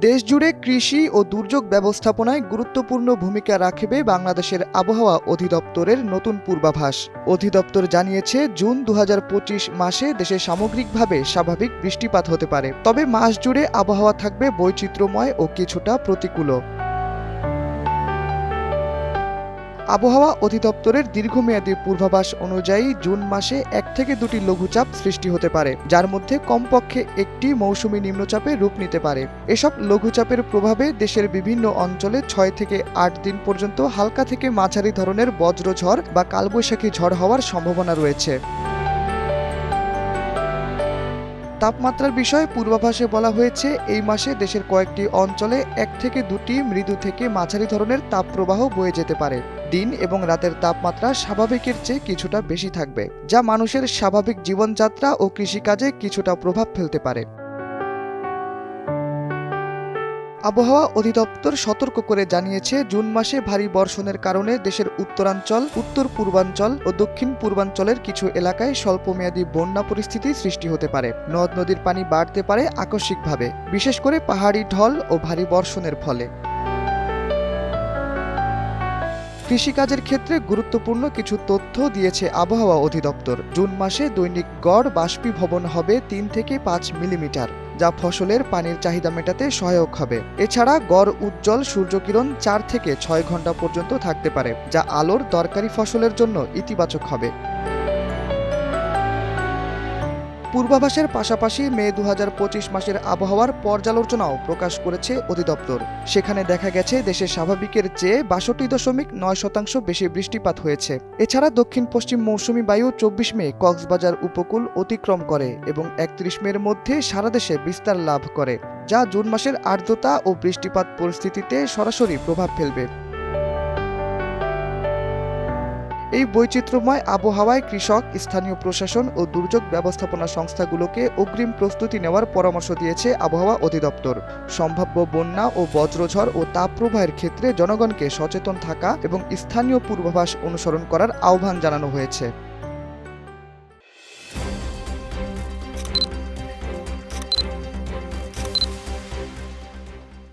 দেশজুড়ে কৃষি ও দুর্যোগ ব্যবস্থাপনায় গুরুত্বপূর্ণ ভূমিকা রাখবে বাংলাদেশের আবহাওয়া অধিদপ্তরের নতুন পূর্বাভাস। অধিদপ্তর জানিয়েছে, জুন 2025 মাসে দেশে সামগ্রিকভাবে স্বাভাবিক বৃষ্টিপাত হতে পারে, তবে মাস জুড়ে আবহাওয়া থাকবে বৈচিত্র্যময় ও কিছুটা প্রতিকূল। আবহাওয়া অধিদপ্তরের দীর্ঘমেয়াদী পূর্বাভাস অনুযায়ী জুন মাসে 1 থেকে 2টি লঘুচাপ সৃষ্টি হতে পারে, যার মধ্যে কমপক্ষে একটি মৌসুমী নিম্নচাপে রূপ নিতে পারে। এসব লঘুচাপের প্রভাবে দেশের বিভিন্ন অঞ্চলে 6 থেকে 8 দিন পর্যন্ত হালকা থেকে মাঝারি ধরনের বজ্রঝড় বা কালবৈশাখী ঝড় হওয়ার সম্ভাবনা রয়েছে। তাপমাত্রার বিষয়ে পূর্বাভাসে বলা হয়েছে, এই মাসে দেশের কয়েকটি অঞ্চলে 1 থেকে 2টি মৃদু থেকে মাঝারি ধরনের তাপপ্রবাহ বয়ে যেতে পারে। দিন এবং রাতের তাপমাত্রা স্বাভাবিকের চেয়ে কিছুটা বেশি থাকবে, যা মানুষের স্বাভাবিক জীবনযাত্রা ও কৃষিকাজে কিছুটা প্রভাব ফেলতে পারে। আবহাওয়া অধিদপ্তর সতর্ক করে জানিয়েছে, জুন মাসে ভারী বর্ষণের কারণে দেশের উত্তরাঞ্চল, উত্তর পূর্বাঞ্চল ও দক্ষিণ পূর্বাঞ্চলের কিছু এলাকায় স্বল্পমেয়াদী বন্যা পরিস্থিতি সৃষ্টি হতে পারে। নদ নদীর পানি বাড়তে পারে আকস্মিকভাবে, বিশেষ করে পাহাড়ি ঢল ও ভারী বর্ষণের ফলে। কৃষিকাজের ক্ষেত্রে গুরুত্বপূর্ণ কিছু তথ্য দিয়েছে আবহাওয়া অধিদপ্তর। জুন মাসে দৈনিক গড় বাষ্পীভবন হবে 3 থেকে 5 মিলিমিটার, যা ফসলের পানির চাহিদা মেটাতে সহায়ক হবে। এছাড়া গড় উজ্জ্বল সূর্যকিরণ 4 থেকে 6 ঘন্টা পর্যন্ত থাকতে পারে, যা আলোর দরকারি ফসলের জন্য ইতিবাচক হবে। পূর্বাভাসের পাশাপাশি মে 2025 মাসের আবহাওয়ার পর্যালোচনাও প্রকাশ করেছে অধিদপ্তর। সেখানে দেখা গেছে, দেশে স্বাভাবিকের চেয়ে 62.9% বেশি বৃষ্টিপাত হয়েছে। এছাড়া দক্ষিণ পশ্চিম মৌসুমী বায়ু 24 মে কক্সবাজার উপকূল অতিক্রম করে এবং 31 মের মধ্যে সারা দেশে বিস্তার লাভ করে, যা জুন মাসের আর্দ্রতা ও বৃষ্টিপাত পরিস্থিতিতে সরাসরি প্রভাব ফেলবে। এই বৈচিত্র্যময় আবহাওয়ায় কৃষক, স্থানীয় প্রশাসন ও দুর্যোগ ব্যবস্থাপনা সংস্থাগুলোকে অগ্রিম প্রস্তুতি নেওয়ার পরামর্শ দিয়েছে আবহাওয়া অধিদপ্তর। সম্ভাব্য বন্যা ও বজ্রঝড় ও তাপপ্রবাহের ক্ষেত্রে জনগণকে সচেতন থাকা এবং স্থানীয় পূর্বাভাস অনুসরণ করার আহ্বান জানানো হয়েছে।